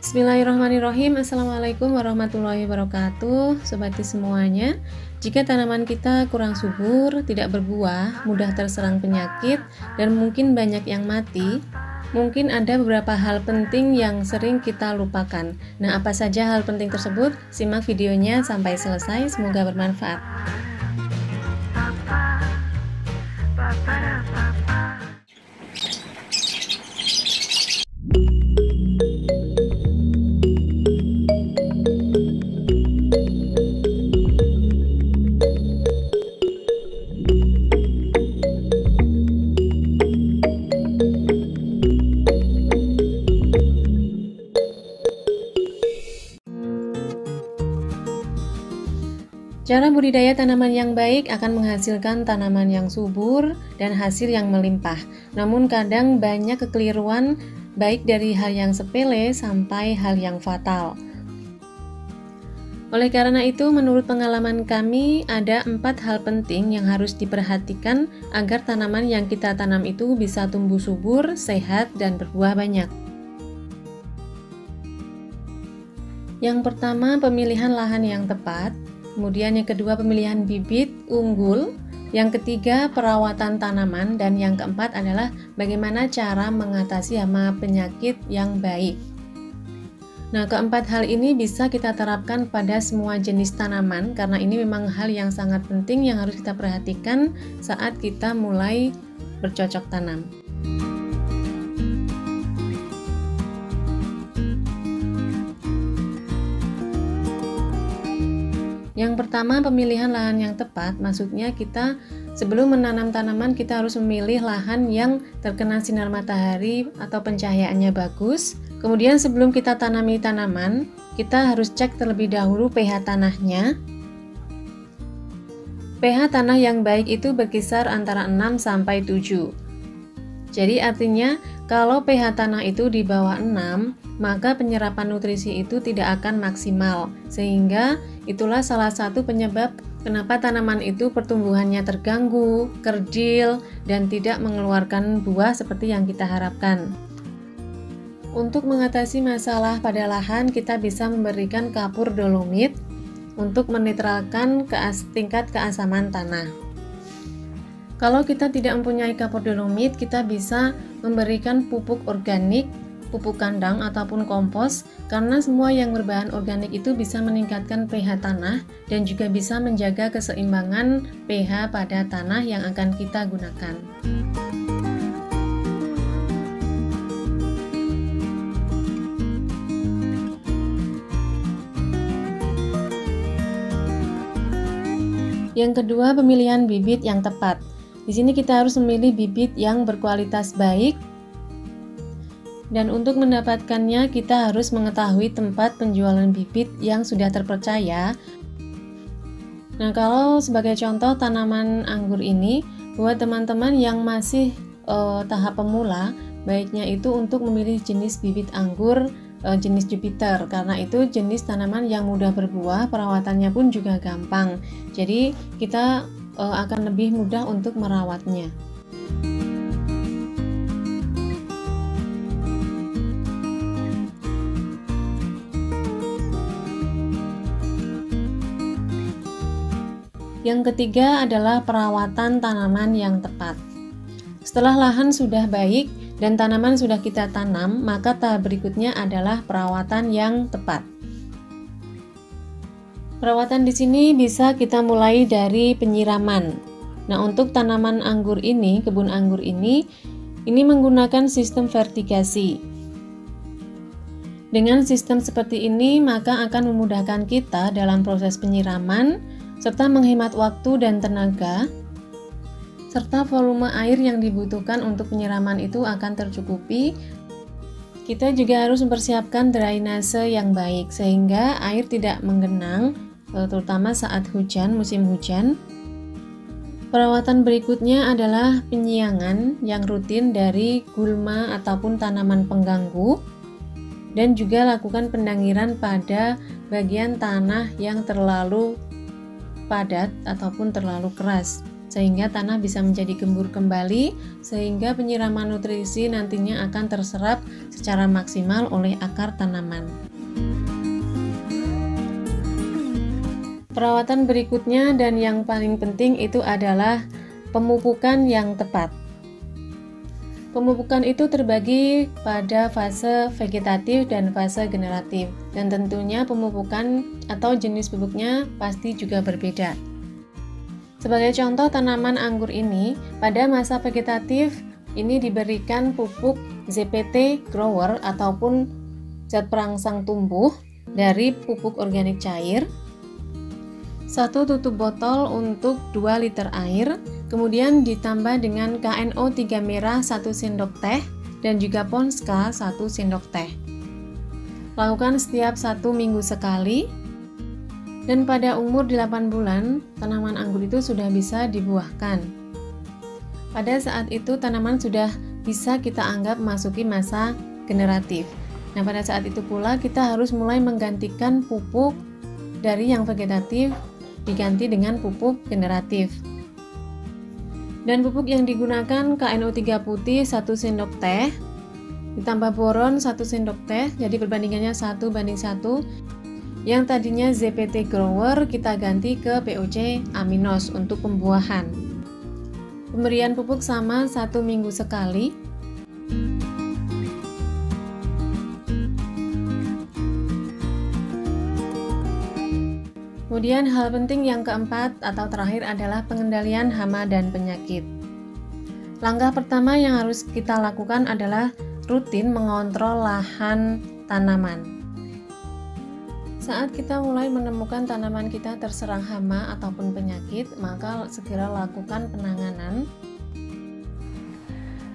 Bismillahirrahmanirrahim. Assalamualaikum warahmatullahi wabarakatuh. Sobati semuanya, jika tanaman kita kurang subur, tidak berbuah, mudah terserang penyakit, dan mungkin banyak yang mati, mungkin ada beberapa hal penting yang sering kita lupakan. Nah, apa saja hal penting tersebut? Simak videonya sampai selesai, semoga bermanfaat. Cara budidaya tanaman yang baik akan menghasilkan tanaman yang subur dan hasil yang melimpah. Namun kadang banyak kekeliruan baik dari hal yang sepele sampai hal yang fatal. Oleh karena itu, menurut pengalaman kami, ada 4 hal penting yang harus diperhatikan agar tanaman yang kita tanam itu bisa tumbuh subur, sehat, dan berbuah banyak. Yang pertama, pemilihan lahan yang tepat. Kemudian yang kedua, pemilihan bibit unggul. Yang ketiga, perawatan tanaman. Dan yang keempat adalah bagaimana cara mengatasi hama penyakit yang baik. Nah, keempat hal ini bisa kita terapkan pada semua jenis tanaman, karena ini memang hal yang sangat penting yang harus kita perhatikan saat kita mulai bercocok tanam. Yang pertama, pemilihan lahan yang tepat. Maksudnya kita sebelum menanam tanaman, kita harus memilih lahan yang terkena sinar matahari atau pencahayaannya bagus. Kemudian sebelum kita tanami tanaman, kita harus cek terlebih dahulu pH tanahnya. pH tanah yang baik itu berkisar antara 6 sampai 7. Jadi artinya kalau pH tanah itu di bawah 6, maka penyerapan nutrisi itu tidak akan maksimal, sehingga itulah salah satu penyebab kenapa tanaman itu pertumbuhannya terganggu, kerdil, dan tidak mengeluarkan buah seperti yang kita harapkan. Untuk mengatasi masalah pada lahan, kita bisa memberikan kapur dolomit untuk menetralkan tingkat keasaman tanah. Kalau kita tidak mempunyai kapur dolomit, kita bisa memberikan pupuk organik, pupuk kandang ataupun kompos, karena semua yang berbahan organik itu bisa meningkatkan pH tanah dan juga bisa menjaga keseimbangan pH pada tanah yang akan kita gunakan. Yang kedua, pemilihan bibit yang tepat. Di sini kita harus memilih bibit yang berkualitas baik. Dan untuk mendapatkannya, kita harus mengetahui tempat penjualan bibit yang sudah terpercaya. Nah, kalau sebagai contoh tanaman anggur ini, buat teman-teman yang masih tahap pemula, baiknya itu untuk memilih jenis bibit anggur jenis Jupiter, karena itu jenis tanaman yang mudah berbuah, perawatannya pun juga gampang. Jadi kita akan lebih mudah untuk merawatnya. Yang ketiga adalah perawatan tanaman yang tepat. Setelah lahan sudah baik dan tanaman sudah kita tanam, maka tahap berikutnya adalah perawatan yang tepat. Perawatan di sini bisa kita mulai dari penyiraman. Nah, untuk tanaman anggur ini, kebun anggur ini menggunakan sistem vertigasi. Dengan sistem seperti ini, maka akan memudahkan kita dalam proses penyiraman, serta menghemat waktu dan tenaga, serta volume air yang dibutuhkan untuk penyiraman itu akan tercukupi. Kita juga harus mempersiapkan drainase yang baik, sehingga air tidak menggenang, terutama saat hujan, musim hujan. Perawatan berikutnya adalah penyiangan yang rutin dari gulma ataupun tanaman pengganggu, dan juga lakukan pendangiran pada bagian tanah yang terlalu padat ataupun terlalu keras. sehingga tanah bisa menjadi gembur kembali, sehingga penyiraman nutrisi nantinya akan terserap secara maksimal oleh akar tanaman. Perawatan berikutnya dan yang paling penting itu adalah pemupukan yang tepat. Pemupukan itu terbagi pada fase vegetatif dan fase generatif, dan tentunya pemupukan atau jenis pupuknya pasti juga berbeda. Sebagai contoh, tanaman anggur ini pada masa vegetatif ini diberikan pupuk ZPT grower ataupun zat perangsang tumbuh dari pupuk organik cair, 1 tutup botol untuk 2 liter air, kemudian ditambah dengan KNO3 merah 1 sendok teh dan juga Ponska 1 sendok teh. Lakukan setiap 1 minggu sekali, dan pada umur 8 bulan tanaman anggur itu sudah bisa dibuahkan. Pada saat itu tanaman sudah bisa kita anggap memasuki masa generatif. Nah, pada saat itu pula kita harus mulai menggantikan pupuk dari yang vegetatif diganti dengan pupuk generatif. Dan pupuk yang digunakan KNO3 putih 1 sendok teh ditambah boron 1 sendok teh, jadi perbandingannya 1:1. Yang tadinya ZPT grower kita ganti ke POC aminos untuk pembuahan. Pemberian pupuk sama 1 minggu sekali. Kemudian hal penting yang keempat atau terakhir adalah pengendalian hama dan penyakit. Langkah pertama yang harus kita lakukan adalah rutin mengontrol lahan tanaman. Saat kita mulai menemukan tanaman kita terserang hama ataupun penyakit, maka segera lakukan penanganan.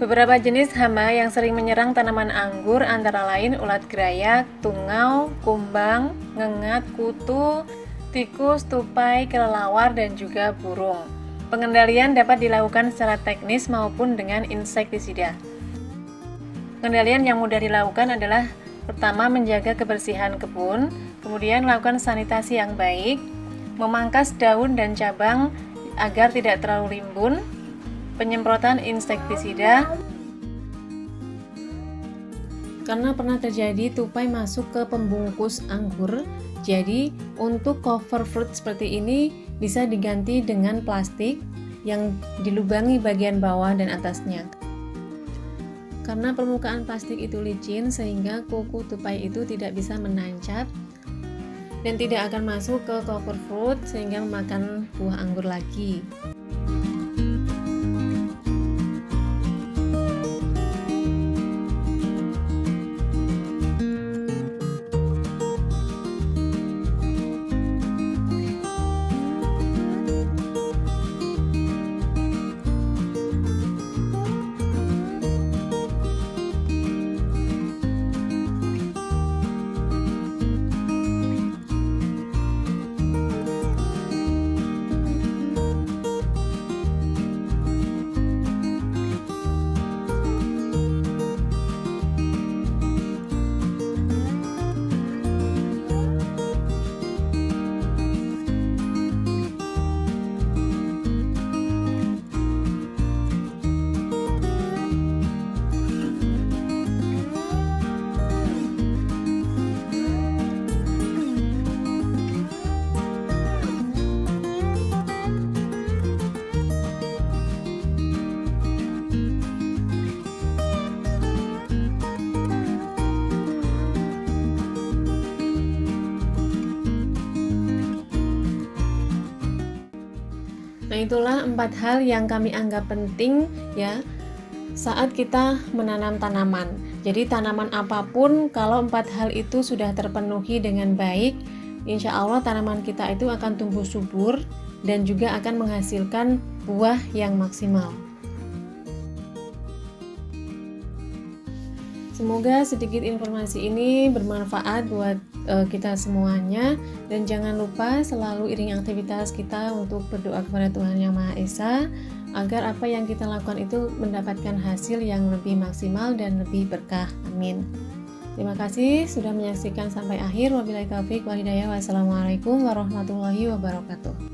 Beberapa jenis hama yang sering menyerang tanaman anggur antara lain ulat gerayak, tungau, kumbang, ngengat, kutu, tikus, tupai, kelelawar, dan juga burung. Pengendalian dapat dilakukan secara teknis maupun dengan insektisida. Pengendalian yang mudah dilakukan adalah pertama menjaga kebersihan kebun, kemudian lakukan sanitasi yang baik, memangkas daun dan cabang agar tidak terlalu rimbun, penyemprotan insektisida. Karena pernah terjadi tupai masuk ke pembungkus anggur, jadi untuk cover fruit seperti ini bisa diganti dengan plastik yang dilubangi bagian bawah dan atasnya. Karena permukaan plastik itu licin sehingga kuku tupai itu tidak bisa menancap dan tidak akan masuk ke cover fruit sehingga memakan buah anggur lagi. Nah, itulah 4 hal yang kami anggap penting ya saat kita menanam tanaman. Jadi tanaman apapun kalau 4 hal itu sudah terpenuhi dengan baik, insya Allah tanaman kita itu akan tumbuh subur dan juga akan menghasilkan buah yang maksimal. Semoga sedikit informasi ini bermanfaat buat kita semuanya, dan jangan lupa selalu iringi aktivitas kita untuk berdoa kepada Tuhan Yang Maha Esa agar apa yang kita lakukan itu mendapatkan hasil yang lebih maksimal dan lebih berkah. Amin. Terima kasih sudah menyaksikan sampai akhir. Wabillahi taufiq wal hidayah. Wassalamualaikum warahmatullahi wabarakatuh.